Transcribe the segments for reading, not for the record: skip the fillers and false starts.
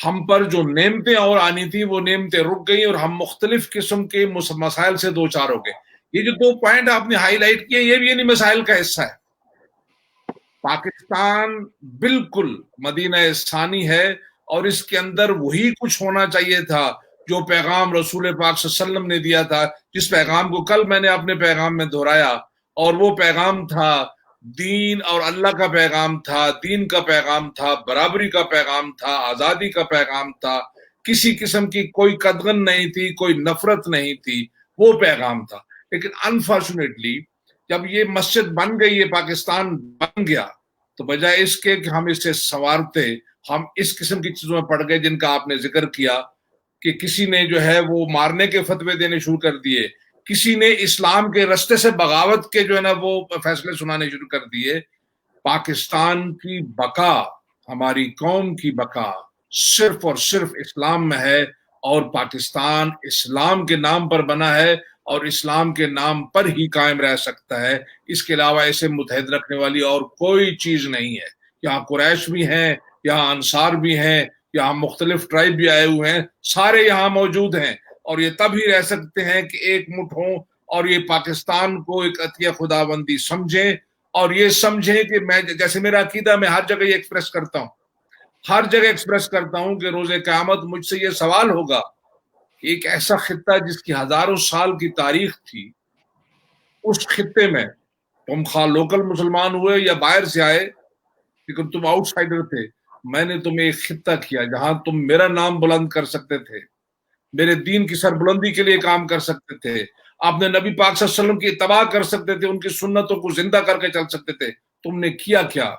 ہم پر جو نعمتیں اور آنی تھی وہ نعمتیں رک گئی اور ہم مختلف قسم کے مسائل سے دو چار ہو گئے. یہ جو 2 پوائنٹ آپ نے ہائی لائٹ کیے یہ بھی انہی مسائل کا حصہ ہے. پاکستان بالکل مدینہ ثانی ہے اور اس کے اندر وہی کچھ ہونا چاہیے تھا جو پیغام رسول پاک صلی اللہ علیہ وسلم نے دیا تھا، جس پیغام کو کل میں نے اپنے پیغام میں دہرایا، اور وہ پیغام تھا دین اور اللہ کا پیغام تھا، دین کا پیغام تھا، برابری کا پیغام تھا، آزادی کا پیغام تھا، کسی قسم کی کوئی قدغن نہیں تھی، کوئی نفرت نہیں تھی، وہ پیغام تھا. لیکن انفارچونیٹلی جب یہ مسجد بن گئی، یہ پاکستان بن گیا، تو بجائے اس کے کہ ہم اس سے سنوارتے، ہم اس قسم کی چیزوں میں پڑ گئے جن کا آپ نے ذکر کیا کہ کسی نے جو ہے وہ مارنے کے فتوے دینے شروع کر دیے، کسی نے اسلام کے رستے سے بغاوت کے جو ہے نا وہ فیصلے سنانے شروع کر دیے. پاکستان کی بقا، ہماری قوم کی بقا صرف اور صرف اسلام میں ہے، اور پاکستان اسلام کے نام پر بنا ہے اور اسلام کے نام پر ہی قائم رہ سکتا ہے. اس کے علاوہ اسے متحد رکھنے والی اور کوئی چیز نہیں ہے. یہاں قریش بھی ہیں، یہاں انصار بھی ہیں، یہاں مختلف ٹرائب بھی آئے ہوئے ہیں، سارے یہاں موجود ہیں، اور یہ تب ہی رہ سکتے ہیں کہ ایک مٹھ ہوں اور یہ پاکستان کو ایک عطیہ خداوندی سمجھیں، اور یہ سمجھیں کہ میں، جیسے میرا عقیدہ میں ہر جگہ یہ ایکسپریس کرتا ہوں، ہر جگہ ایکسپریس کرتا ہوں کہ روز قیامت مجھ سے یہ سوال ہوگا کہ ایک ایسا خطہ جس کی ہزاروں سال کی تاریخ تھی، اس خطے میں تم خواہ لوکل مسلمان ہوئے یا باہر سے آئے، لیکن تم آؤٹ سائڈر تھے. میں نے تمہیں ایک خطہ کیا جہاں تم میرا نام بلند کر سکتے تھے، میرے دین کی سربلندی کے لیے کام کر سکتے تھے، آپ نے نبی پاک صلی اللہ علیہ وسلم کی اتباع کر سکتے تھے، ان کی سنتوں کو زندہ کر کے چل سکتے تھے. تم نے کیا کیا؟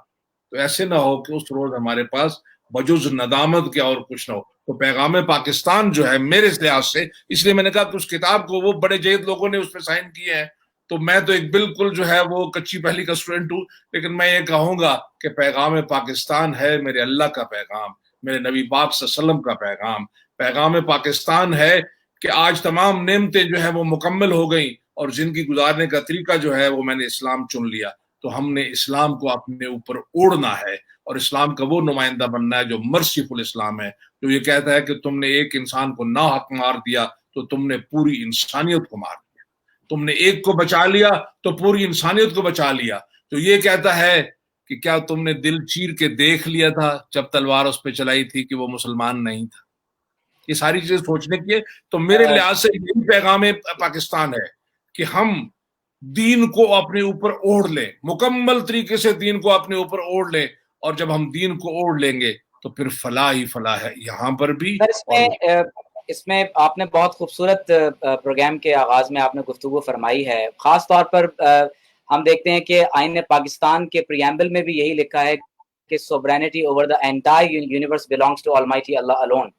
تو ایسے نہ ہو کہ اس روز ہمارے پاس بجز ندامت کے اور کچھ نہ ہو. تو پیغام پاکستان جو ہے میرے لحاظ سے، اس لیے میں نے کہا کہ اس کتاب کو وہ بڑے جید لوگوں نے اس پہ سائن کیے ہیں، تو میں تو ایک بالکل جو ہے وہ کچی پہلی کا اسٹوڈنٹ ہوں، لیکن میں یہ کہوں گا کہ پیغام پاکستان ہے میرے اللہ کا پیغام، میرے نبی پاک صلی اللہ علیہ وسلم کا پیغام. پیغام پاکستان ہے کہ آج تمام نعمتیں جو ہیں وہ مکمل ہو گئیں، اور زندگی گزارنے کا طریقہ جو ہے وہ میں نے اسلام چن لیا. تو ہم نے اسلام کو اپنے اوپر اوڑھنا ہے، اور اسلام کا وہ نمائندہ بننا ہے جو مرسیفل اسلام ہے، جو یہ کہتا ہے کہ تم نے ایک انسان کو ناحق مار دیا تو تم نے پوری انسانیت کو مار دیا، تم نے ایک کو بچا لیا تو پوری انسانیت کو بچا لیا. تو یہ کہتا ہے کہ کیا تم نے دل چیر کے دیکھ لیا تھا جب تلوار اس پہ چلائی تھی کہ وہ مسلمان نہیں تھا؟ یہ ساری چیزیں سوچنے کی ہے. تو میرے لحاظ سے یہی پیغام پاکستان ہے کہ ہم دین کو اپنے اوپر اوڑھ لیں، مکمل طریقے سے دین کو اپنے اوپر اوڑھ لیں، اور جب ہم دین کو اوڑھ لیں گے تو پھر فلاح ہی فلاح ہے یہاں پر بھی. اس میں آپ نے بہت خوبصورت پروگرام کے آغاز میں آپ نے گفتگو فرمائی ہے. خاص طور پر ہم دیکھتے ہیں کہ آئین پاکستان کے پریامبل میں بھی یہی لکھا ہے کہ sovereignty over the entire universe belongs to Almighty Allah alone،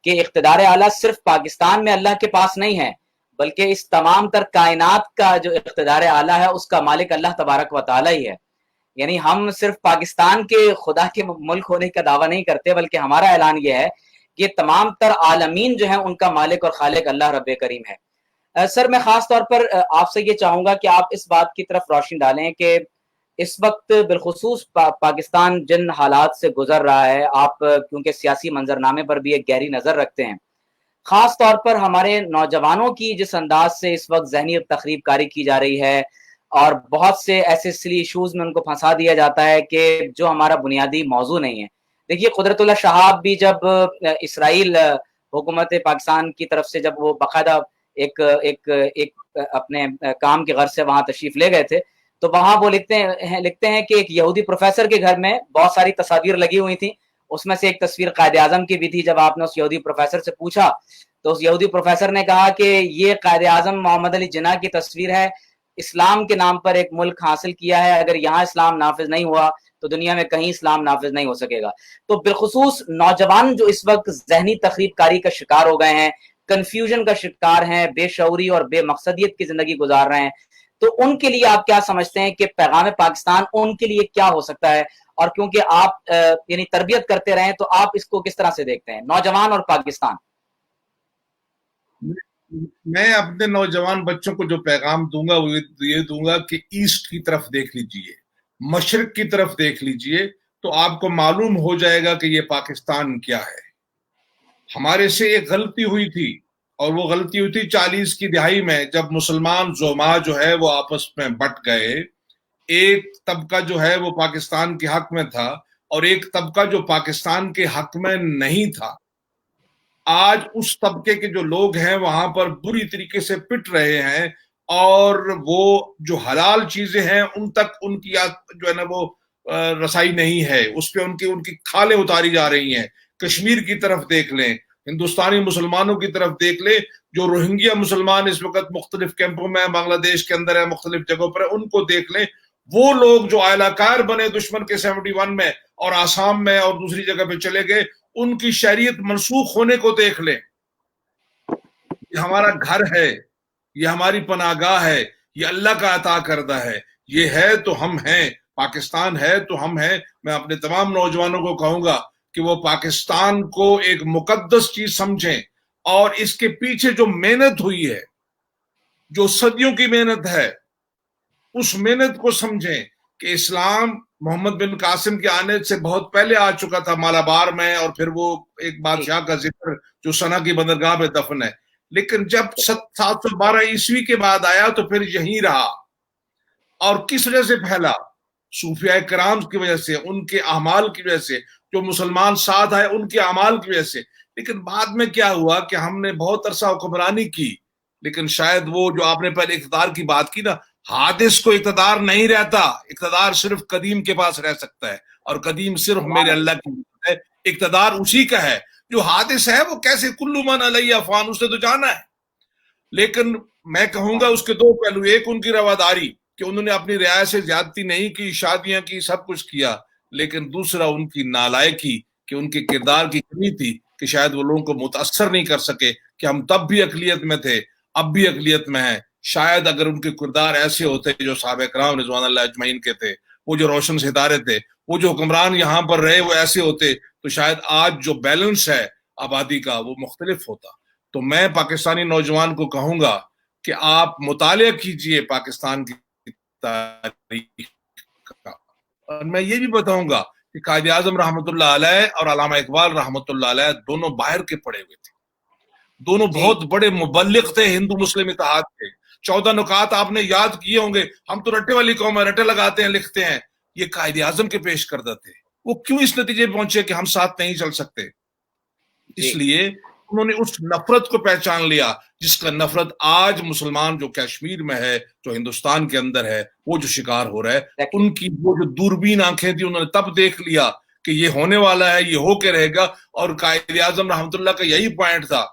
کہ اقتدار اعلیٰ صرف پاکستان میں اللہ کے پاس نہیں ہے، بلکہ اس تمام تر کائنات کا جو اقتدار اعلیٰ ہے اس کا مالک اللہ تبارک و تعالیٰ ہی ہے. یعنی ہم صرف پاکستان کے خدا کے ملک ہونے کا دعویٰ نہیں کرتے، بلکہ ہمارا اعلان یہ ہے کہ تمام تر عالمین جو ہیں ان کا مالک اور خالق اللہ رب کریم ہے. سر میں خاص طور پر آپ سے یہ چاہوں گا کہ آپ اس بات کی طرف روشنی ڈالیں کہ اس وقت بالخصوص پاکستان جن حالات سے گزر رہا ہے، آپ کیونکہ سیاسی منظرنامے پر بھی ایک گہری نظر رکھتے ہیں، خاص طور پر ہمارے نوجوانوں کی جس انداز سے اس وقت ذہنی تخریب کاری کی جا رہی ہے، اور بہت سے ایسے سلی ایشوز میں ان کو پھنسا دیا جاتا ہے کہ جو ہمارا بنیادی موضوع نہیں ہے. دیکھیے قدرت اللہ شہاب بھی جب اسرائیل حکومت پاکستان کی طرف سے جب وہ باقاعدہ ایک اپنے کام کے غرض سے وہاں تشریف لے گئے تھے، تو وہاں وہ لکھتے ہیں کہ ایک یہودی پروفیسر کے گھر میں بہت ساری تصاویر لگی ہوئی تھیں. اس میں سے ایک تصویر قائد اعظم کی بھی تھی. جب آپ نے اس یہودی پروفیسر سے پوچھا تو اس یہودی پروفیسر نے کہا کہ یہ قائد اعظم محمد علی جناح کی تصویر ہے، اسلام کے نام پر ایک ملک حاصل کیا ہے، اگر یہاں اسلام نافذ نہیں ہوا تو دنیا میں کہیں اسلام نافذ نہیں ہو سکے گا. تو بالخصوص نوجوان جو اس وقت ذہنی تخریب کاری کا شکار ہو گئے ہیں، کنفیوژن کا شکار ہیں، بے شعوری اور بے مقصدیت کی زندگی گزار رہے ہیں، تو ان کے لیے آپ کیا سمجھتے ہیں کہ پیغام پاکستان ان کے لیے کیا ہو سکتا ہے؟ اور کیونکہ آپ یعنی تربیت کرتے رہے تو آپ اس کو کس طرح سے دیکھتے ہیں، نوجوان اور پاکستان؟ میں اپنے نوجوان بچوں کو جو پیغام دوں گا وہ یہ دوں گا کہ ایسٹ کی طرف دیکھ لیجئے، مشرق کی طرف دیکھ لیجئے، تو آپ کو معلوم ہو جائے گا کہ یہ پاکستان کیا ہے. ہمارے سے ایک غلطی ہوئی تھی، اور وہ غلطی ہوئی تھی 40 کی دہائی میں، جب مسلمان زعما جو ہے وہ آپس میں بٹ گئے. ایک طبقہ جو ہے وہ پاکستان کے حق میں تھا اور ایک طبقہ جو پاکستان کے حق میں نہیں تھا. آج اس طبقے کے جو لوگ ہیں وہاں پر بری طریقے سے پٹ رہے ہیں، اور وہ جو حلال چیزیں ہیں ان تک ان کی جو ہے نا وہ رسائی نہیں ہے، اس پہ ان کی کھالیں اتاری جا رہی ہیں. کشمیر کی طرف دیکھ لیں، ہندوستانی مسلمانوں کی طرف دیکھ لیں، جو روہنگیا مسلمان اس وقت مختلف کیمپوں میں بنگلہ دیش کے اندر ہے، مختلف جگہوں پر ان کو دیکھ لیں. وہ لوگ جو اعلی کار بنے دشمن کے 71 میں اور آسام میں اور دوسری جگہ پہ چلے گئے، ان کی شہریت منسوخ ہونے کو دیکھ لیں. یہ ہمارا گھر ہے، یہ ہماری پناہ گاہ ہے، یہ اللہ کا عطا کردہ ہے، یہ ہے تو ہم ہیں، پاکستان ہے تو ہم ہیں. میں اپنے تمام نوجوانوں کو کہوں گا کہ وہ پاکستان کو ایک مقدس چیز سمجھیں، اور اس کے پیچھے جو محنت ہوئی ہے، جو صدیوں کی محنت ہے، اس محنت کو سمجھیں کہ اسلام محمد بن قاسم کے آنے سے بہت پہلے آ چکا تھا مالابار میں، اور پھر وہ ایک بادشاہ کا ذکر جو سنا کی بندرگاہ پہ دفن ہے. لیکن جب 712 عیسوی کے بعد آیا تو پھر یہیں رہا. اور کس وجہ سے پھیلا؟ صوفیاء کرام کی وجہ سے، ان کے اعمال کی وجہ سے، جو مسلمان ساتھ آئے ان کے اعمال کی وجہ سے. لیکن بعد میں کیا ہوا کہ ہم نے بہت عرصہ حکمرانی کی، لیکن شاید وہ جو آپ نے پہلے اقتدار کی بات کی نا، حادث کو اقتدار نہیں رہتا، اقتدار صرف قدیم کے پاس رہ سکتا ہے، اور قدیم صرف میرے اللہ کی ہے. اقتدار اسی کا ہے. جو حادث ہے وہ کیسے کلو من علیہ فان، اس نے تو جانا ہے. لیکن میں کہوں گا اس کے دو پہلو، ایک ان کی رواداری کہ انہوں نے اپنی رعایا سے زیادتی نہیں کی، شادیاں کی، سب کچھ کیا. لیکن دوسرا ان کی نالائکی کہ ان کے کردار کی کمی تھی کہ شاید وہ لوگوں کو متاثر نہیں کر سکے کہ ہم تب بھی اقلیت میں تھے، اب بھی اقلیت میں ہیں. شاید اگر ان کے کردار ایسے ہوتے جو صحابہ کرام رضوان اللہ اجمعین کے تھے، وہ جو روشن ستارے تھے، وہ جو حکمران یہاں پر رہے وہ ایسے ہوتے، تو شاید آج جو بیلنس ہے آبادی کا وہ مختلف ہوتا. تو میں پاکستانی نوجوان کو کہوں گا کہ آپ مطالعہ کیجئے پاکستان کی تاریخ کا. اور میں یہ بھی بتاؤں گا کہ قائد اعظم رحمۃ اللہ علیہ اور علامہ اقبال رحمۃ اللہ علیہ دونوں باہر کے پڑے ہوئے تھے، دونوں بہت بڑے مبلغ تھے ہندو مسلم اتحاد کے. 14 نکات آپ نے یاد کیے ہوں گے. ہم تو رٹے والی قوم ہے، رٹے لگاتے ہیں، لکھتے ہیں. یہ قائد اعظم کے پیش کردہ تھے. وہ کیوں اس نتیجے پہنچے کہ ہم ساتھ نہیں چل سکتے؟ اس لیے انہوں نے اس نفرت کو پہچان لیا جس کا نفرت آج مسلمان جو کشمیر میں ہے، جو ہندوستان کے اندر ہے، وہ جو شکار ہو رہا ہے. ان کی وہ جو دوربین آنکھیں تھی، انہوں نے تب دیکھ لیا کہ یہ ہونے والا ہے، یہ ہو کے رہے گا. اور قائد اعظم رحمۃ اللہ کا یہی پوائنٹ تھا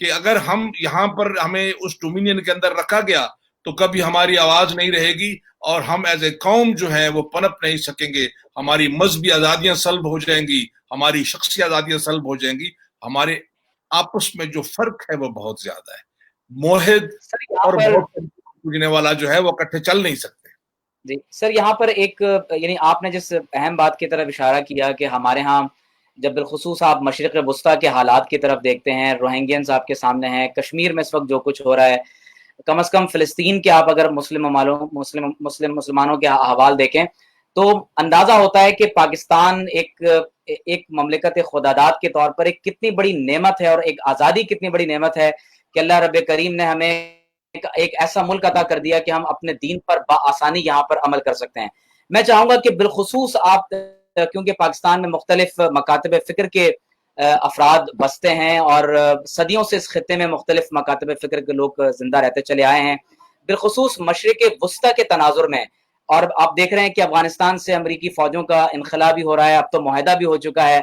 کہ اگر ہم یہاں پر ہمیں اس ڈومینین کے اندر رکھا گیا تو کبھی ہماری آواز نہیں رہے گی، اور ہم ایز اے قوم جو ہے وہ پنپ نہیں سکیں گے. ہماری مذہبی آزادیاں سلب ہو جائیں گی، ہماری شخصی آزادیاں سلب ہو جائیں گی. ہمارے آپس میں جو فرق ہے وہ بہت زیادہ ہے. موحد اور پوجنے والا جو ہے وہ اکٹھے چل نہیں سکتے. جی سر، یہاں پر ایک یعنی آپ نے جس اہم بات کی طرف اشارہ کیا کہ ہمارے ہاں جب بالخصوص آپ مشرق وسطیٰ کے حالات کی طرف دیکھتے ہیں، روہنگینز آپ کے سامنے ہیں، کشمیر میں اس وقت جو کچھ ہو رہا ہے، کم از کم فلسطین کے آپ اگر مسلمانوں کے احوال دیکھیں تو اندازہ ہوتا ہے کہ پاکستان ایک مملکت خداداد کے طور پر ایک کتنی بڑی نعمت ہے، اور ایک آزادی کتنی بڑی نعمت ہے کہ اللہ رب کریم نے ہمیں ایک ایسا ملک عطا کر دیا کہ ہم اپنے دین پر بآسانی یہاں پر عمل کر سکتے ہیں. میں چاہوں گا کہ بالخصوص آپ، کیونکہ پاکستان میں مختلف مکاتب فکر کے افراد بستے ہیں اور صدیوں سے اس خطے میں مختلف مکاتب فکر کے لوگ زندہ رہتے چلے آئے ہیں، بالخصوص مشرق وسطیٰ کے تناظر میں. اور آپ دیکھ رہے ہیں کہ افغانستان سے امریکی فوجوں کا انخلا بھی ہو رہا ہے، اب تو معاہدہ بھی ہو چکا ہے.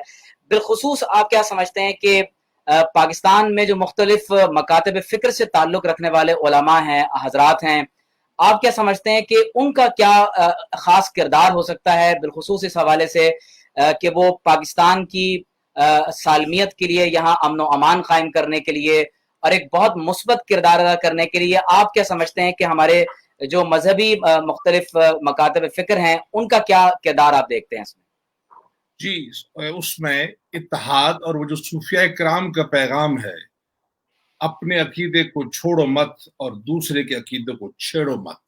بالخصوص آپ کیا سمجھتے ہیں کہ پاکستان میں جو مختلف مکاتب فکر سے تعلق رکھنے والے علماء ہیں، حضرات ہیں، آپ کیا سمجھتے ہیں کہ ان کا کیا خاص کردار ہو سکتا ہے بالخصوص اس حوالے سے کہ وہ پاکستان کی سالمیت کے لیے، یہاں امن و امان قائم کرنے کے لیے اور ایک بہت مثبت کردار ادا کرنے کے لیے آپ کیا سمجھتے ہیں کہ ہمارے جو مذہبی مختلف مکاتب فکر ہیں ان کا کیا کردار آپ دیکھتے ہیں اس میں؟ جی، اس میں اتحاد اور وہ جو صوفیاء کرام کا پیغام ہے، اپنے عقیدے کو چھوڑو مت اور دوسرے کے عقیدے کو چھیڑو مت.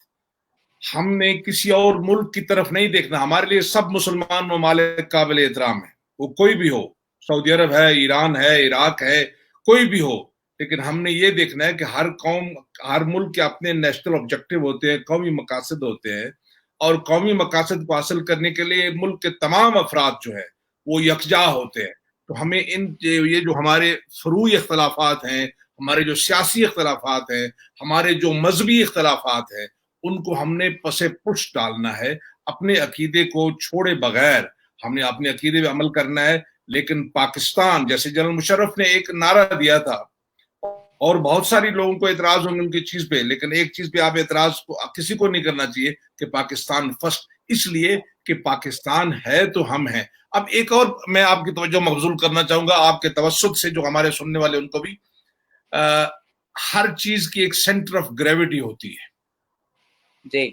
ہم نے کسی اور ملک کی طرف نہیں دیکھنا. ہمارے لیے سب مسلمان ممالک قابل احترام ہیں، وہ کوئی بھی ہو، سعودی عرب ہے، ایران ہے، عراق ہے، کوئی بھی ہو، لیکن ہم نے یہ دیکھنا ہے کہ ہر قوم، ہر ملک کے اپنے نیشنل آبجیکٹو ہوتے ہیں، قومی مقاصد ہوتے ہیں، اور قومی مقاصد کو حاصل کرنے کے لیے ملک کے تمام افراد جو ہیں وہ یکجا ہوتے ہیں. تو ہمیں یہ جو ہمارے فروعی اختلافات ہیں، ہمارے جو سیاسی اختلافات ہیں، ہمارے جو مذہبی اختلافات ہیں، ان کو ہم نے پس پش ڈالنا ہے. اپنے عقیدے کو چھوڑے بغیر ہم نے اپنے عقیدے پہ عمل کرنا ہے. لیکن پاکستان، جیسے جنرل مشرف نے ایک نعرہ دیا تھا، اور بہت ساری لوگوں کو اعتراض ہوں گے ان کی چیز پہ، لیکن ایک چیز پہ آپ اعتراض کسی کو نہیں کرنا چاہیے کہ پاکستان فرسٹ، اس لیے کہ پاکستان ہے تو ہم ہیں. اب ایک اور میں آپ کی توجہ مبذول کرنا چاہوں گا آپ کے توسط سے، جو ہمارے سننے والے ان کو بھی، ہر چیز کی ایک سینٹر آف گریوٹی ہوتی ہے. جی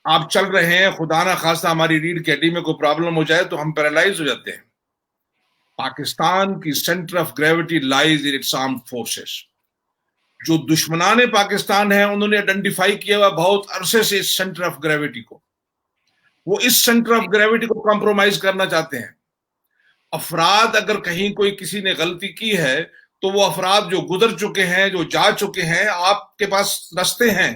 آپ چل رہے ہیں، خدا نہ خواستہ ہماری ریڑھ کی ہڈی میں کوئی پرابلم ہو جائے تو ہم پیرالائز ہو جاتے ہیں. پاکستان کی centre of gravity لائز in its armed forces. جو دشمنان پاکستان ہیں انہوں نے آئیڈینٹیفائی کیا ہوا بہت عرصے سے اس سینٹر آف گریوٹی کو. وہ اس سینٹر آف گریوٹی کو کمپرومائز کرنا چاہتے ہیں. افراد اگر کہیں کوئی کسی نے غلطی کی ہے تو وہ افراد جو گزر چکے ہیں، جو جا چکے ہیں، آپ کے پاس رستے ہیں،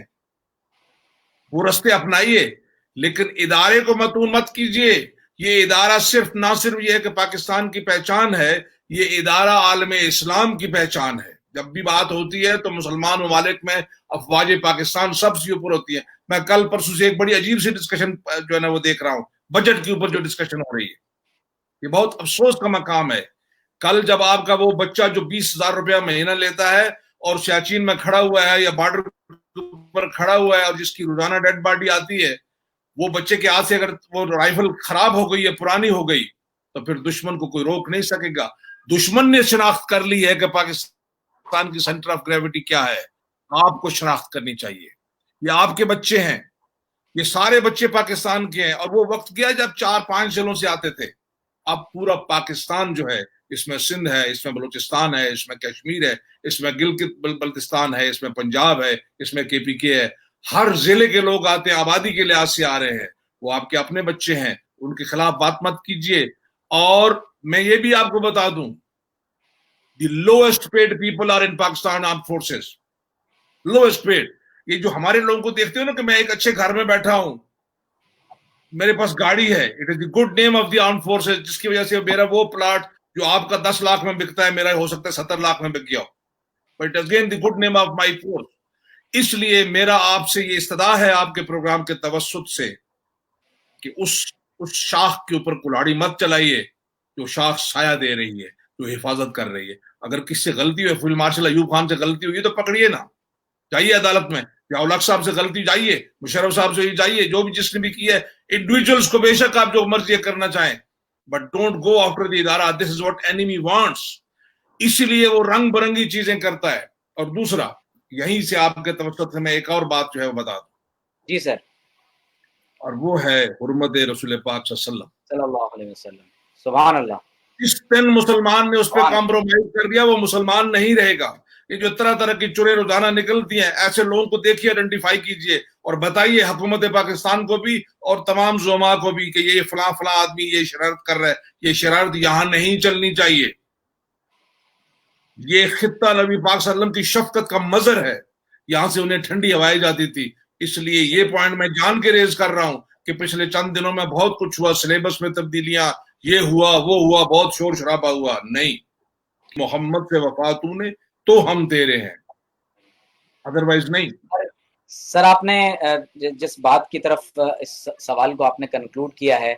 وہ رستے اپنائیے، لیکن ادارے کو متون مت کیجیے. یہ ادارہ نہ صرف یہ ہے کہ پاکستان کی پہچان ہے، یہ ادارہ عالم اسلام کی پہچان ہے. جب بھی بات ہوتی ہے تو مسلمان ممالک میں افواج پاکستان سب سے اوپر ہوتی ہیں. میں کل پرسوں سے ایک بڑی عجیب سی ڈسکشن جو ہے نا وہ دیکھ رہا ہوں، بجٹ کے اوپر جو ڈسکشن ہو رہی ہے، یہ بہت افسوس کا مقام ہے. کل جب آپ کا وہ بچہ جو 20,000 روپیہ مہینہ لیتا ہے اور سیاچین میں کھڑا ہوا ہے یا بارڈر پر کھڑا ہوا ہے اور جس کی روزانہ ڈیڈ باڈی آتی ہے، وہ بچے کے ہاتھ سے اگر وہ رائفل خراب ہو گئی ہے، پرانی ہو گئی، تو پھر دشمن کو کوئی روک نہیں سکے گا. دشمن نے شناخت کر لی ہے کہ پاکستان کی سینٹر آف گریوٹی کیا ہے. آپ کو شناخت کرنی چاہیے. یہ آپ کے بچے ہیں، یہ سارے بچے پاکستان کے ہیں. اور وہ وقت گیا جب 4-5 ضلعوں سے آتے تھے. اب پورا پاکستان جو ہے، اس میں سندھ ہے، اس میں بلوچستان ہے، اس میں کشمیر ہے، اس میں گلگت بلتستان ہے، اس میں پنجاب ہے، اس میں KPK ہے. ہر ضلع کے لوگ آتے ہیں، آبادی کے لحاظ سے آ رہے ہیں. وہ آپ کے اپنے بچے ہیں، ان کے خلاف بات مت کیجیے. اور میں یہ بھی آپ کو بتا دوں، the lowest paid people are in Pakistan armed forces. Lowest paid. یہ جو ہمارے لوگوں کو دیکھتے ہو نا کہ میں ایک اچھے گھر میں بیٹھا ہوں، میرے پاس گاڑی ہے، it is the good name of the armed forces, جس کی وجہ سے میرا وہ پلاٹ جو آپ کا 10 لاکھ میں بکتا ہے، میرا ہو سکتا ہے 70 لاکھ میں بک گیا ہو. But again the good name of my force. اس لیے میرا آپ سے یہ استدعا ہے آپ کے پروگرام کے توسط سے کہ اس شاخ کے اوپر کلاڑی مت چلائیے جو شاخ سایہ دے رہی ہے، جو حفاظت کر رہی ہے. اگر کسی سے غلطی ہوئی، فیلڈ مارشل ایوب خان سے غلطی ہوئی تو پکڑیے نا، جائیے عدالت میں. یا اولق صاحب سے غلطی، جائیے. مشرف صاحب سے جائیے. جو بھی جس نے بھی کی ہے، انڈیویجولز کو بے شک آپ جو مرضی کرنا چاہیں، but don't go after the ادارہ. دس از واٹ اینیمی وانٹس. اسی لیے وہ رنگ برنگی چیزیں کرتا ہے. اور دوسرا، یہیں سے آپ کے توسط سے میں ایک اور بات جو ہے وہ بتا دوں. جی سر. اور وہ ہے حرمت رسول پاک صلی اللہ علیہ وسلم. سبحان اللہ. اس دن مسلمان نے اس پہ کمپرومائز کر دیا، وہ مسلمان نہیں رہے گا. یہ جو طرح طرح کی چوریں روزانہ نکلتی ہیں، ایسے لوگوں کو دیکھیے، آئیڈینٹیفائی کیجئے اور بتائیے حکومت پاکستان کو بھی اور تمام زعماء کو بھی کہ یہ فلاں فلاں آدمی یہ شرارت کر رہا ہے. یہ شرارت یہاں نہیں چلنی چاہیے. یہ خطہ نبی پاک صلی اللہ علیہ وسلم کی شفقت کا مظہر ہے. یہاں سے انہیں ٹھنڈی ہوائیں جاتی تھی. اس لیے یہ پوائنٹ میں جان کے ریز کر رہا ہوں کہ پچھلے چند دنوں میں بہت کچھ ہوا، سلیبس میں تبدیلیاں، یہ ہوا وہ ہوا، بہت شور شرابہ ہوا. نہیں، محمد سے وفا تو نے تو ہم تیرے ہیں، ادروائز نہیں. سر آپ نے جس بات کی طرف اس سوال کو آپ نے کنکلوڈ کیا ہے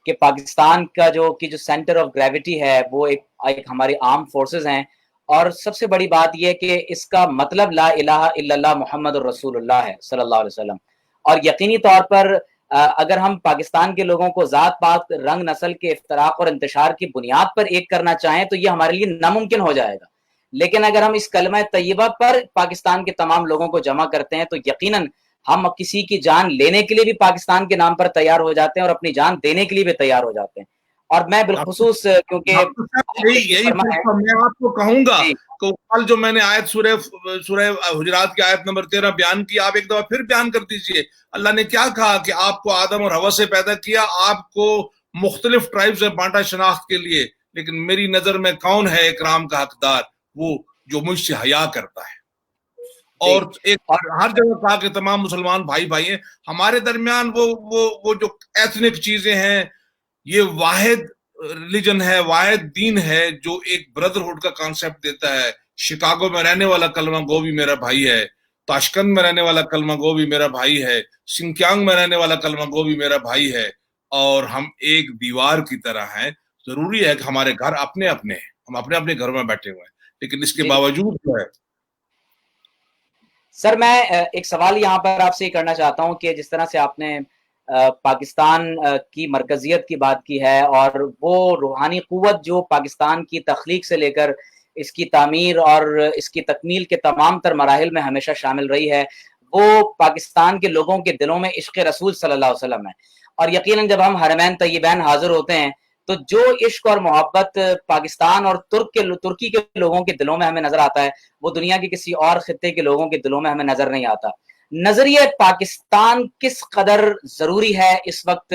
کہ پاکستان کا جو سینٹر آف گریوٹی ہے وہ ایک ہماری آرم فورسز ہیں، اور سب سے بڑی بات یہ کہ اس کا مطلب لا الہ الا اللہ محمد الرسول اللہ ہے صلی اللہ علیہ وسلم. اور یقینی طور پر اگر ہم پاکستان کے لوگوں کو ذات پات رنگ نسل کے افتراق اور انتشار کی بنیاد پر ایک کرنا چاہیں تو یہ ہمارے لیے ناممکن ہو جائے گا. لیکن اگر ہم اس کلمہ طیبہ پر پاکستان کے تمام لوگوں کو جمع کرتے ہیں تو یقیناً ہم کسی کی جان لینے کے لیے بھی پاکستان کے نام پر تیار ہو جاتے ہیں اور اپنی جان دینے کے لیے بھی تیار ہو جاتے ہیں. اور میں بالخصوص کیونکہ میں آپ کو کہوں گا کہ کل جو میں نے آیت سورہ حجرات کی آیت نمبر 13 بیان کی، آپ ایک دفعہ پھر بیان کر دیجئے. اللہ نے کیا کہا کہ آپ کو آدم اور حوا سے پیدا کیا، آپ کو مختلف ٹرائبز میں بانٹا شناخت کے لیے. لیکن میری نظر میں کون ہے اکرام کا حقدار؟ وہ جو مجھ سے حیا کرتا ہے. اور ایک ہر جگہ کہا کہ تمام مسلمان بھائی بھائی ہیں. ہمارے درمیان وہ جو ایتھنک چیزیں ہیں، یہ واحد ریلیجن ہے، واحد دین ہے جو ایک بردرہڈ کا کانسیپٹ دیتا ہے. شکاگو میں رہنے والا کلمہ گو بھی میرا بھائی ہے، تاشکند میں رہنے والا کلمہ گو بھی میرا بھائی ہے، سنکیانگ میں رہنے والا کلمہ گو بھی میرا بھائی ہے، اور ہم ایک دیوار کی طرح ہیں. ضروری ہے کہ ہمارے گھر اپنے اپنے ہیں، ہم اپنے اپنے گھروں میں بیٹھے ہوئے ہیں، لیکن اس کے باوجود جو ہے. سر میں ایک سوال یہاں پر آپ سے کرنا چاہتا ہوں کہ جس طرح سے آپ نے پاکستان کی مرکزیت کی بات کی ہے، اور وہ روحانی قوت جو پاکستان کی تخلیق سے لے کر اس کی تعمیر اور اس کی تکمیل کے تمام تر مراحل میں ہمیشہ شامل رہی ہے، وہ پاکستان کے لوگوں کے دلوں میں عشق رسول صلی اللہ علیہ وسلم ہے. اور یقیناً جب ہم حرمین طیبین حاضر ہوتے ہیں تو جو عشق اور محبت پاکستان اور ترکی کے لوگوں کے دلوں میں ہمیں نظر آتا ہے، وہ دنیا کے کسی اور خطے کے لوگوں کے دلوں میں ہمیں نظر نہیں آتا. نظریہ پاکستان کس قدر ضروری ہے اس وقت،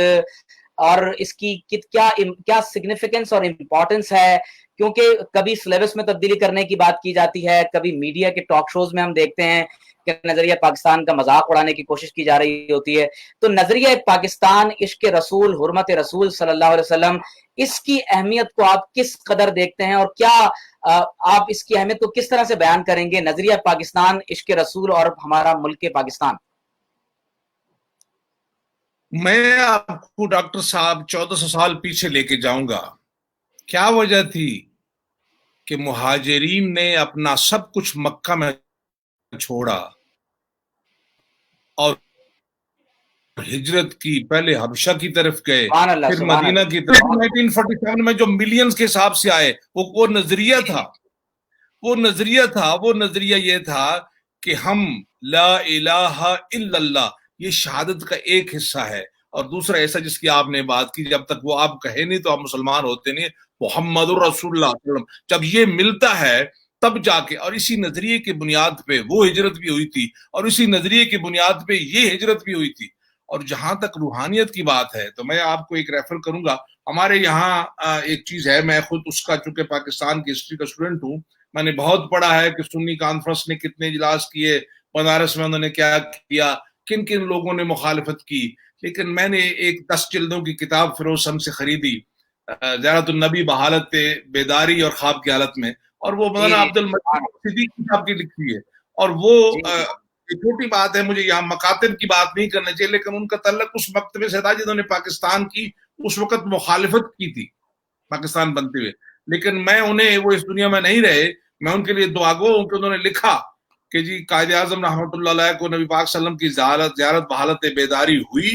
اور اس کی کیا سگنیفیکنس اور امپورٹنس ہے؟ کیونکہ کبھی سلیبس میں تبدیلی کرنے کی بات کی جاتی ہے، کبھی میڈیا کے ٹاک شوز میں ہم دیکھتے ہیں کہ نظریہ پاکستان کا مذاق اڑانے کی کوشش کی جا رہی ہوتی ہے. تو نظریہ پاکستان، عشق رسول، حرمت رسول صلی اللہ علیہ وسلم، اس کی اہمیت کو آپ کس قدر دیکھتے ہیں، اور کیا آپ اس کی اہمیت کو کس طرح سے بیان کریں گے؟ نظریہ پاکستان، عشق رسول اور ہمارا ملک پاکستان. میں آپ کو ڈاکٹر صاحب 1400 سال پیچھے لے کے جاؤں گا. کیا وجہ تھی کہ مہاجرین نے اپنا سب کچھ مکہ میں چھوڑا اور ہجرت کی؟ پہلے حبشہ کی طرف گئے، پھر مدینہ کی طرف. 1947 میں جو ملینز کے حساب سے آئے، وہ نظریہ تھا. وہ نظریہ یہ تھا کہ ہم لا الہ الا اللہ، یہ شہادت کا ایک حصہ ہے، اور دوسرا ایسا جس کی آپ نے بات کی، جب تک وہ آپ کہے نہیں تو آپ مسلمان ہوتے نہیں. محمد رسول اللہ صلی اللہ علیہ وسلم جب یہ ملتا ہے تب جا کے، اور اسی نظریے کی بنیاد پہ وہ ہجرت بھی ہوئی تھی، اور اسی نظریے کی بنیاد پہ یہ ہجرت بھی ہوئی تھی. اور جہاں تک روحانیت کی بات ہے تو میں آپ کو ایک ریفر کروں گا. ہمارے یہاں ایک چیز ہے، میں خود اس کا چونکہ پاکستان کی ہسٹری کا اسٹوڈنٹ ہوں، میں نے بہت پڑھا ہے کہ سنی کانفرنس نے کتنے اجلاس کیے، بنارس میں انہوں نے کیا کیا، کن کن لوگوں نے مخالفت کی. لیکن میں نے ایک 10 جلدوں کی کتاب فیروز ہم سے خریدی، زیارت النبی بحالت بیداری اور خواب کی حالت میں، اور وہ مولانا عبد المجید صدیقی صاحب کی لکھی ہے. اور وہ چھوٹی بات ہے، مجھے یہاں مکاتب کی بات نہیں کرنا چاہیے، لیکن ان کا تعلق اس مکتبے سے تھا جنہوں نے پاکستان کی اس وقت مخالفت کی تھی پاکستان بنتے ہوئے. لیکن میں انہیں، وہ اس دنیا میں نہیں رہے، میں ان کے لیے دعاگو ہوں کہ انہوں نے لکھا کہ جی قائد اعظم رحمۃ اللہ علیہ کو نبی پاک صلی اللہ علیہ وسلم کی زیارت بحالت بیداری ہوئی،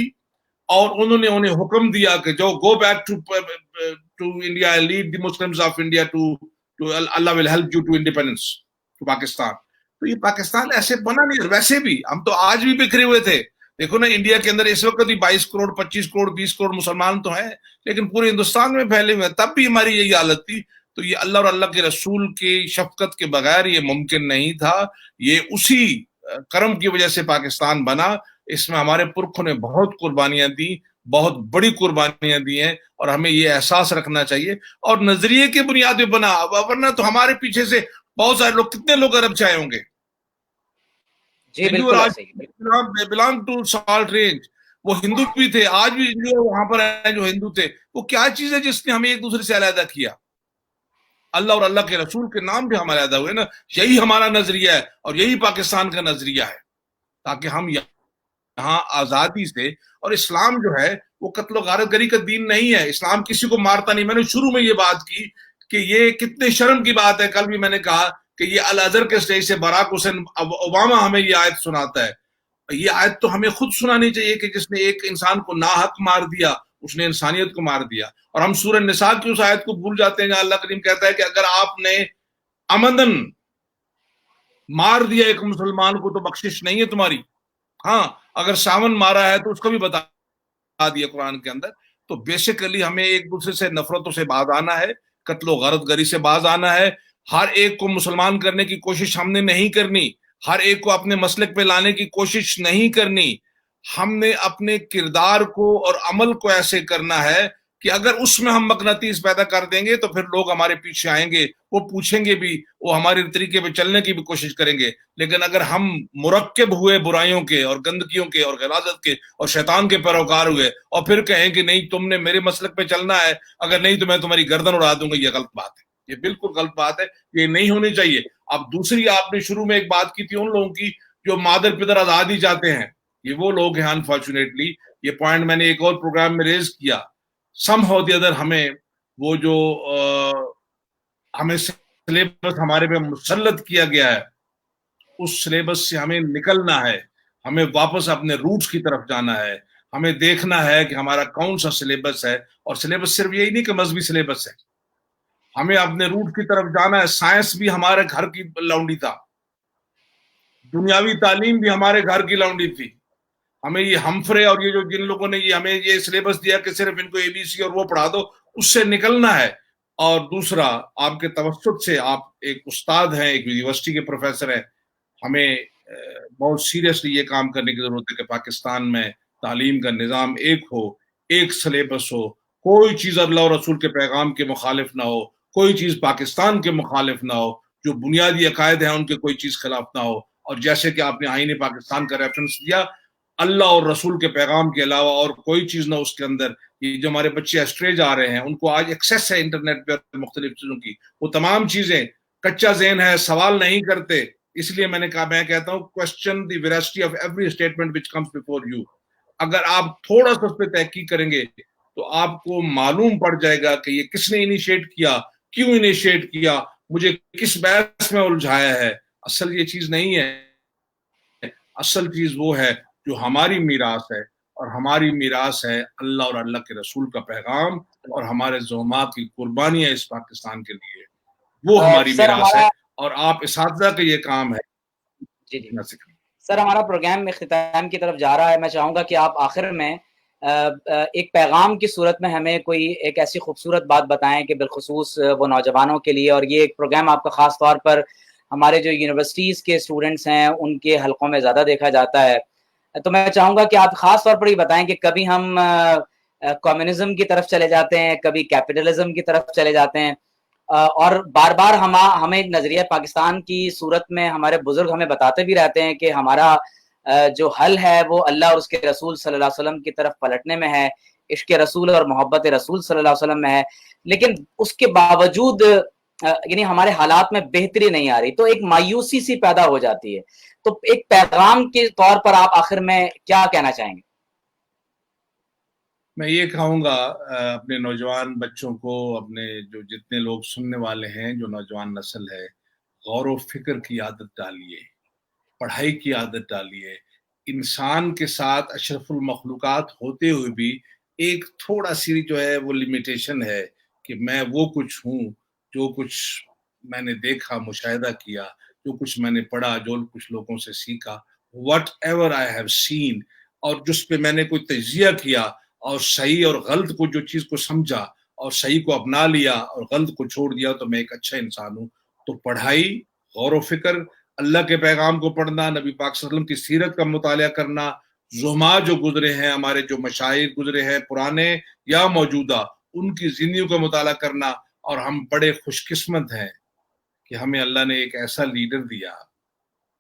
اور انہوں نے انہیں حکم دیا کہ جو go back to India, lead the Muslims of India to اللہ will help you to independence to Pakistan. تو یہ پاکستان ایسے بنا نہیں. ویسے بھی ہم تو آج بھی بکھرے ہوئے تھے. دیکھو نا، انڈیا کے اندر اس وقت بھی 22 کروڑ 25 کروڑ 20 کروڑ مسلمان تو ہیں، لیکن پورے ہندوستان میں پھیلے ہوئے. تب بھی ہماری یہی حالت تھی. تو یہ اللہ اور اللہ کے رسول کی شفقت کے بغیر یہ ممکن نہیں تھا. یہ اسی کرم کی وجہ سے پاکستان بنا. اس میں ہمارے پرکھوں نے بہت قربانیاں دی، بہت بڑی قربانیاں دی ہیں، اور ہمیں یہ احساس رکھنا چاہیے. اور نظریے کی بنیاد پہ بنا، ورنہ تو ہمارے پیچھے سے بہت سارے لوگ، کتنے لوگ عرب سے آئے ہوں گے. بلانگ ٹو سالٹ رینج، وہ ہندو بھی تھے، آج بھی جو وہاں پر ہیں جو ہندو تھے. وہ کیا چیز ہے جس نے ہمیں ایک دوسرے سے علیحدہ کیا؟ اللہ اور اللہ کے رسول کے نام پہ ہم علیحدہ ہوئے نا. یہی ہمارا نظریہ ہے، اور یہی پاکستان کا نظریہ ہے، تاکہ ہم یہاں آزادی سے. اور اسلام جو ہے وہ قتل و غارت گری کا دین نہیں ہے. اسلام کسی کو مارتا نہیں. میں نے شروع میں یہ بات کی کہ یہ کتنے شرم کی بات ہے. کل بھی میں نے کہا کہ یہ الازہر کے اسٹیج سے باراک حسین اوباما ہمیں یہ آیت سناتا ہے. یہ آیت تو ہمیں خود سنانی چاہیے کہ جس نے ایک انسان کو ناحق مار دیا، اس نے انسانیت کو مار دیا. اور ہم سورہ نساء کی اس آیت کو بھول جاتے ہیں جہاں اللہ کریم کہتا ہے کہ اگر آپ نے عمدن مار دیا ایک مسلمان کو تو بخشش نہیں ہے تمہاری. ہاں، اگر ساون مارا ہے تو اس کو بھی بتا دیا قرآن کے اندر. تو بیسیکلی ہمیں ایک دوسرے سے نفرتوں سے باز آنا ہے، قتل و غارت گری سے باز آنا ہے. ہر ایک کو مسلمان کرنے کی کوشش ہم نے نہیں کرنی، ہر ایک کو اپنے مسلک پہ لانے کی کوشش نہیں کرنی. ہم نے اپنے کردار کو اور عمل کو ایسے کرنا ہے کہ اگر اس میں ہم مقناطیس پیدا کر دیں گے تو پھر لوگ ہمارے پیچھے آئیں گے, وہ پوچھیں گے بھی, وہ ہمارے طریقے پہ چلنے کی بھی کوشش کریں گے. لیکن اگر ہم مرکب ہوئے برائیوں کے اور گندگیوں کے اور غلاظت کے اور شیطان کے پیروکار ہوئے اور پھر کہیں کہ نہیں تم نے میرے مسلک پہ چلنا ہے, اگر نہیں تو میں تمہاری گردن اڑا دوں گا, یہ غلط بات ہے, یہ بالکل غلط بات ہے, یہ نہیں ہونی چاہیے. اب دوسری, آپ نے شروع میں ایک بات کی تھی ان لوگوں کی جو مادر پدر آزادی چاہتے ہیں, یہ وہ لوگ ہیں انفارچونیٹلی, یہ پوائنٹ میں نے ایک اور پروگرام میں ریز کیا. سم ہو دی ادر ہمیں وہ جو ہمیں سلیبس ہمارے پہ مسلط کیا گیا ہے اس سلیبس سے ہمیں نکلنا ہے, ہمیں واپس اپنے روٹس کی طرف جانا ہے, ہمیں دیکھنا ہے کہ ہمارا کون سا سلیبس ہے. اور سلیبس صرف یہی نہیں کہ مذہبی سلیبس ہے, ہمیں اپنے روٹ کی طرف جانا ہے. سائنس بھی ہمارے گھر کی لونڈی تھا, دنیاوی تعلیم بھی ہمارے گھر کی لونڈی تھی. ہمیں یہ ہمفرے اور یہ جو جن لوگوں نے یہ ہمیں یہ سلیبس دیا کہ صرف ان کو اے بی سی اور وہ پڑھا دو, اس سے نکلنا ہے. اور دوسرا, آپ کے توسط سے, آپ ایک استاد ہیں, ایک یونیورسٹی کے پروفیسر ہیں, ہمیں بہت سیریسلی یہ کام کرنے کی ضرورت ہے کہ پاکستان میں تعلیم کا نظام ایک ہو, ایک سلیبس ہو, کوئی چیز اللہ اور رسول کے پیغام کے مخالف نہ ہو, کوئی چیز پاکستان کے مخالف نہ ہو, جو بنیادی عقائد ہیں ان کے کوئی چیز خلاف نہ ہو. اور جیسے کہ آپ نے آئین پاکستان کا ریفرنس دیا, اللہ اور رسول کے پیغام کے علاوہ اور کوئی چیز نہ اس کے اندر. یہ جو ہمارے بچے اسٹریج آ رہے ہیں, ان کو آج ایکسیس ہے انٹرنیٹ پہ مختلف چیزوں کی, وہ تمام چیزیں کچا ذہن ہے, سوال نہیں کرتے. اس لیے میں نے کہا, میں کہتا ہوں question the veracity of every statement which comes before you. اگر آپ تھوڑا سا اس پہ تحقیق کریں گے تو آپ کو معلوم پڑ جائے گا کہ یہ کس نے انیشیٹ کیا, کیوں انیشیٹ کیا, مجھے کس بحث میں الجھایا ہے. اصل یہ چیز نہیں ہے, اصل چیز وہ ہے جو ہماری میراث ہے, اور ہماری میراث ہے اللہ اور اللہ کے رسول کا پیغام اور ہمارے زعماء کی قربانیاں اس پاکستان کے لیے, وہ ہماری میراث ہے. اور آپ اساتذہ کا یہ کام ہے. جی جی سر, ہمارا پروگرام اختتام کی طرف جا رہا ہے. میں چاہوں گا کہ آپ آخر میں ایک پیغام کی صورت میں ہمیں کوئی ایک ایسی خوبصورت بات بتائیں کہ بالخصوص وہ نوجوانوں کے لیے, اور یہ ایک پروگرام آپ کا خاص طور پر ہمارے جو یونیورسٹیز کے اسٹوڈنٹس ہیں ان کے حلقوں میں زیادہ دیکھا جاتا ہے. تو میں چاہوں گا کہ آپ خاص طور پر یہ بتائیں کہ کبھی ہم کمیونزم کی طرف چلے جاتے ہیں, کبھی کیپٹلزم کی طرف چلے جاتے ہیں, اور بار بار ہمیں نظریہ پاکستان کی صورت میں ہمارے بزرگ ہمیں بتاتے بھی رہتے ہیں کہ ہمارا جو حل ہے وہ اللہ اور اس کے رسول صلی اللہ علیہ وسلم کی طرف پلٹنے میں ہے, عشق رسول اور محبت رسول صلی اللہ علیہ وسلم میں ہے. لیکن اس کے باوجود یعنی ہمارے حالات میں بہتری نہیں آ رہی, تو ایک مایوسی سی پیدا ہو جاتی ہے. تو ایک پیغام کے طور پر آپ آخر میں کیا کہنا چاہیں گے؟ میں یہ کہوں گا اپنے نوجوان بچوں کو, اپنے جو جتنے لوگ سننے والے ہیں, جو نوجوان نسل ہے, غور و فکر کی عادت ڈالیے, پڑھائی کی عادت ڈالیے. انسان کے ساتھ اشرف المخلوقات ہوتے ہوئے بھی ایک تھوڑا سی جو ہے وہ لمیٹیشن ہے کہ میں وہ کچھ ہوں جو کچھ میں نے دیکھا, مشاہدہ کیا, جو کچھ میں نے پڑھا, جو کچھ لوگوں سے سیکھا, what ever I have seen, اور جس پہ میں نے کوئی تجزیہ کیا اور صحیح اور غلط کو جو چیز کو سمجھا اور صحیح کو اپنا لیا اور غلط کو چھوڑ دیا, تو میں ایک اچھا انسان ہوں. تو پڑھائی, غور و فکر, اللہ کے پیغام کو پڑھنا, نبی پاک صلی اللہ علیہ وسلم کی سیرت کا مطالعہ کرنا, زحماء جو گزرے ہیں, ہمارے جو مشاہیر گزرے ہیں پرانے یا موجودہ, ان کی زندگیوں کا مطالعہ کرنا. اور ہم بڑے خوش قسمت ہیں کہ ہمیں اللہ نے ایک ایسا لیڈر دیا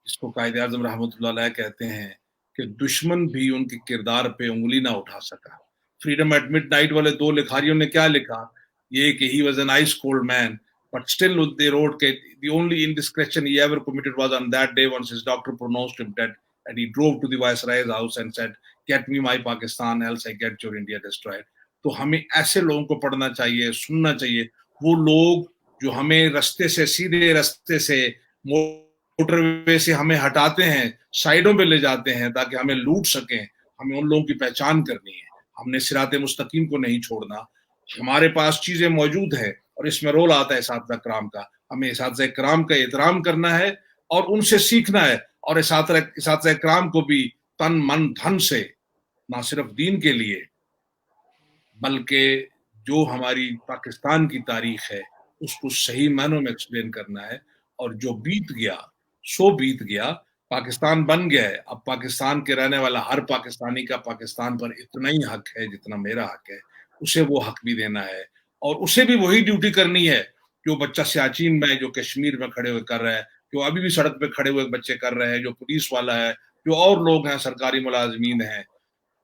جس کو قائد اعظم رحمۃ اللہ علیہ کہتے ہیں کہ دشمن بھی ان کے کردار پہ انگلی نہ اٹھا سکا. فریڈم ایٹ مڈ نائٹ والے 2 لکھاریوں نے کیا لکھا, یہ کہ he was an ice cold man but still they wrote that the only indiscretion he ever committed was on that day once his doctor pronounced him dead and he drove to the viceroy's house and said get me my Pakistan else I get your India destroyed. تو ہمیں ایسے لوگوں کو پڑھنا چاہیے, سننا چاہیے, وہ لوگ جو ہمیں رستے سے, سیدھے رستے سے, موٹر وے سے ہمیں ہٹاتے ہیں, سائڈوں پہ لے جاتے ہیں تاکہ ہمیں لوٹ سکیں. ہمیں ان لوگوں کی پہچان کرنی ہے, ہم نے صراط مستقیم کو نہیں چھوڑنا. ہمارے پاس چیزیں موجود ہیں اور اس میں رول آتا ہے اساتذہ کرام کا, ہمیں اساتذہ کرام کا احترام کرنا ہے اور ان سے سیکھنا ہے, اور اساتذہ کرام کو بھی تن من دھن سے, نہ صرف دین کے لیے بلکہ جو ہماری پاکستان کی تاریخ ہے اس کو صحیح معنوں میں ایکسپلین کرنا ہے. اور جو بیت گیا سو بیت گیا, پاکستان بن گیا ہے. اب پاکستان کے رہنے والا ہر پاکستانی کا پاکستان پر اتنا ہی حق ہے جتنا میرا حق ہے. اسے وہ حق بھی دینا ہے, اور اسے بھی وہی ڈیوٹی کرنی ہے جو بچہ سیاچین میں, جو کشمیر میں کھڑے ہوئے کر رہا ہے, جو ابھی بھی سڑک پہ کھڑے ہوئے بچے کر رہے ہیں, جو پولیس والا ہے, جو اور لوگ ہیں سرکاری ملازمین ہیں,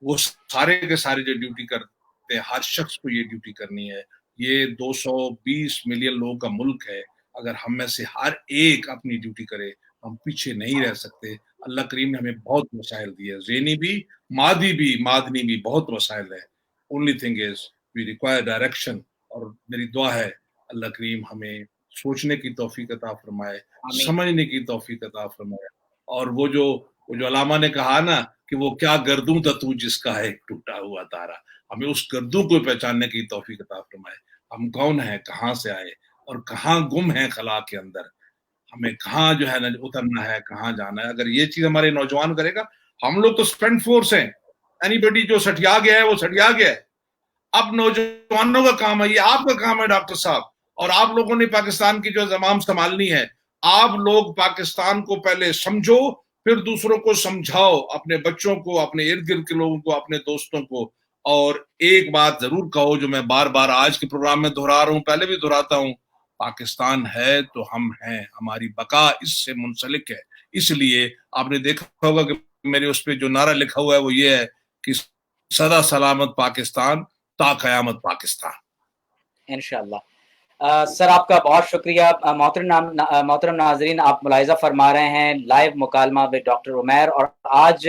وہ سارے کے سارے جو ڈیوٹی کرتے ہیں, ہر شخص کو یہ ڈیوٹی کرنی ہے. یہ 220 ملین لوگوں کا ملک ہے, اگر ہم میں سے ہر ایک اپنی ڈیوٹی کرے ہم پیچھے نہیں رہ سکتے. اللہ کریم نے ہمیں بہت وسائل دیے, ذہنی بھی, مادی بھی, معدنی بھی بہت وسائل ہے. Only thing is we require direction, اور میری دعا ہے اللہ کریم ہمیں سوچنے کی توفیق عطا فرمائے, سمجھنے کی توفیق عطا فرمائے. اور وہ جو علامہ نے کہا نا کہ وہ کیا گردوں تھا تو جس کا ہے ٹوٹا ہوا تارا, ہمیں اس گردوں کو پہچاننے کی توفیق عطا فرمائے. ہم کون ہیں, کہاں سے آئے, اور کہاں گم ہیں خلا کے اندر, ہمیں کہاں جو ہے نا اترنا ہے, کہاں جانا ہے. اگر یہ چیز ہمارے نوجوان کرے گا, ہم لوگ تو اسپینڈ فورس ہیں, اینی بڈی جو سٹیا گیا ہے وہ سٹیا گیا ہے. اب نوجوانوں کا کام ہے, یہ آپ کا کام ہے ڈاکٹر صاحب, اور آپ لوگوں نے پاکستان کی جو زمام سنبھالنی ہے. آپ لوگ پاکستان کو پہلے سمجھو, پھر دوسروں کو سمجھاؤ, اپنے بچوں کو, اپنے ارد گرد کے لوگوں کو, اپنے دوستوں کو. اور ایک بات ضرور کہو جو میں بار بار آج کے پروگرام میں دہرا رہا ہوں, پہلے بھی دہراتا ہوں, پاکستان ہے تو ہم ہیں, ہماری بقا اس سے منسلک ہے. اس لیے آپ نے دیکھا ہوگا کہ میرے اس پہ جو نعرہ لکھا ہوا ہے وہ یہ ہے کہ سدا سلامت پاکستان تا قیامت پاکستان. انشاءاللہ. سر آپ کا بہت شکریہ. محترم ناظرین, آپ ملاحظہ فرما رہے ہیں لائیو مکالمہ ود ڈاکٹر عمیر, اور آج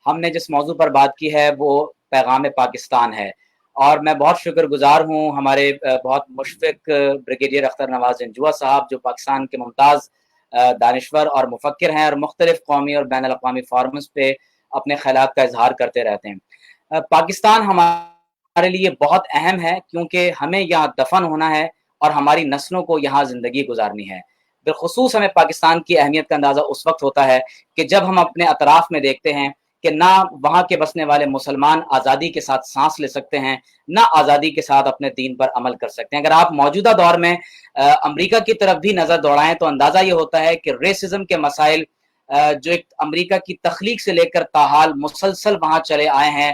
ہم نے جس موضوع پر بات کی ہے وہ پیغام پاکستان ہے. اور میں بہت شکر گزار ہوں ہمارے بہت مشفق بریگیڈیئر اختر نواز جنجوعہ صاحب, جو پاکستان کے ممتاز دانشور اور مفکر ہیں, اور مختلف قومی اور بین الاقوامی فورمز پہ اپنے خیالات کا اظہار کرتے رہتے ہیں. پاکستان ہمارے لیے بہت اہم ہے, کیونکہ ہمیں یہاں دفن ہونا ہے اور ہماری نسلوں کو یہاں زندگی گزارنی ہے. بالخصوص ہمیں پاکستان کی اہمیت کا اندازہ اس وقت ہوتا ہے کہ جب ہم اپنے اطراف میں دیکھتے ہیں کہ نہ وہاں کے بسنے والے مسلمان آزادی کے ساتھ سانس لے سکتے ہیں, نہ آزادی کے ساتھ اپنے دین پر عمل کر سکتے ہیں. اگر آپ موجودہ دور میں امریکہ کی طرف بھی نظر دوڑائیں تو اندازہ یہ ہوتا ہے کہ ریسزم کے مسائل جو ایک امریکہ کی تخلیق سے لے کر تاحال مسلسل وہاں چلے آئے ہیں.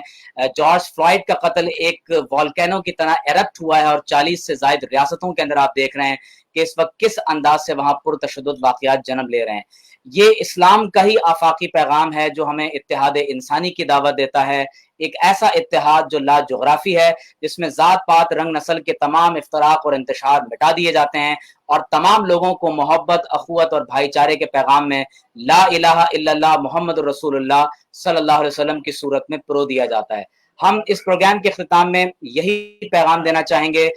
جارج فلائیڈ کا قتل ایک والکینو کی طرح ایرپٹ ہوا ہے, اور 40 سے زائد ریاستوں کے اندر آپ دیکھ رہے ہیں کہ اس وقت کس انداز سے وہاں پرتشدد واقعات جنم لے رہے ہیں. یہ اسلام کا ہی آفاقی پیغام ہے جو ہمیں اتحاد انسانی کی دعوت دیتا ہے, ایک ایسا اتحاد جو لا جغرافی ہے, جس میں ذات پات رنگ نسل کے تمام افتراق اور انتشار مٹا دیے جاتے ہیں, اور تمام لوگوں کو محبت, اخوت اور بھائی چارے کے پیغام میں لا الہ الا اللہ محمد رسول اللہ صلی اللہ علیہ وسلم کی صورت میں پرو دیا جاتا ہے. ہم اس پروگرام کے اختتام میں یہی پیغام دینا چاہیں گے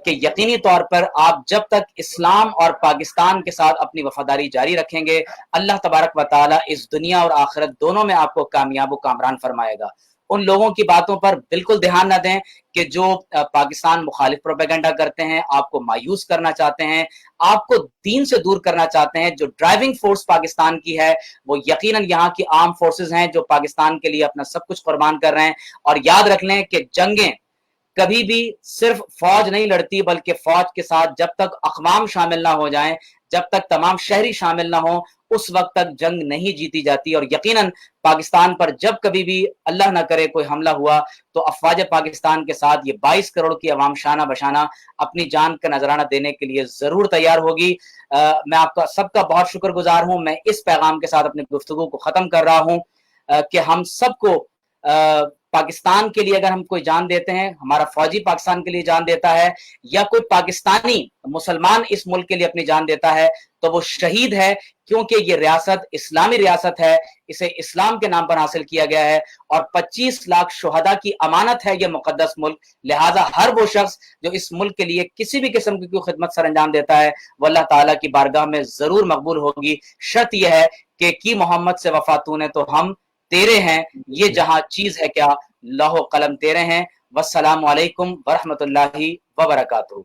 کہ یقینی طور پر آپ جب تک اسلام اور پاکستان کے ساتھ اپنی وفاداری جاری رکھیں گے, اللہ تبارک و تعالیٰ اس دنیا اور آخرت دونوں میں آپ کو کامیاب و کامران فرمائے گا. ان لوگوں کی باتوں پر بالکل دھیان نہ دیں کہ جو پاکستان مخالف پروپیگنڈا کرتے ہیں, آپ کو مایوس کرنا چاہتے ہیں, آپ کو دین سے دور کرنا چاہتے ہیں. جو ڈرائیونگ فورس پاکستان کی ہے وہ یقیناً یہاں کی آرم فورسز ہیں جو پاکستان کے لیے اپنا سب کچھ قربان کر رہے ہیں. اور یاد رکھ لیں کہ جنگیں کبھی بھی صرف فوج نہیں لڑتی, بلکہ فوج کے ساتھ جب تک اقوام شامل نہ ہو جائیں, جب تک تمام شہری شامل نہ ہوں, اس وقت تک جنگ نہیں جیتی جاتی. اور یقیناً پاکستان پر جب کبھی بھی اللہ نہ کرے کوئی حملہ ہوا تو افواج پاکستان کے ساتھ یہ 22 کروڑ کی عوام شانہ بشانہ اپنی جان کا نذرانہ دینے کے لیے ضرور تیار ہوگی. میں آپ کا سب کا بہت شکر گزار ہوں. میں اس پیغام کے ساتھ اپنی گفتگو کو ختم کر رہا ہوں کہ ہم سب کو پاکستان کے لیے اگر ہم کوئی جان دیتے ہیں, ہمارا فوجی پاکستان کے لیے جان دیتا ہے, یا کوئی پاکستانی مسلمان اس ملک کے لیے اپنی جان دیتا ہے, تو وہ شہید ہے, کیونکہ یہ ریاست اسلامی ریاست ہے, اسے اسلام کے نام پر حاصل کیا گیا ہے, اور 25 لاکھ شہداء کی امانت ہے یہ مقدس ملک. لہٰذا ہر وہ شخص جو اس ملک کے لیے کسی بھی قسم کی کوئی خدمت سر انجام دیتا ہے وہ اللہ تعالیٰ کی بارگاہ میں ضرور مقبول ہوگی. شرط یہ ہے کہ کی محمد سے وفا تو نے تو ہم تیرے ہیں, یہ جہاں چیز ہے کیا لوح و قلم تیرے ہیں. والسلام علیکم ورحمۃ اللہ وبرکاتہ.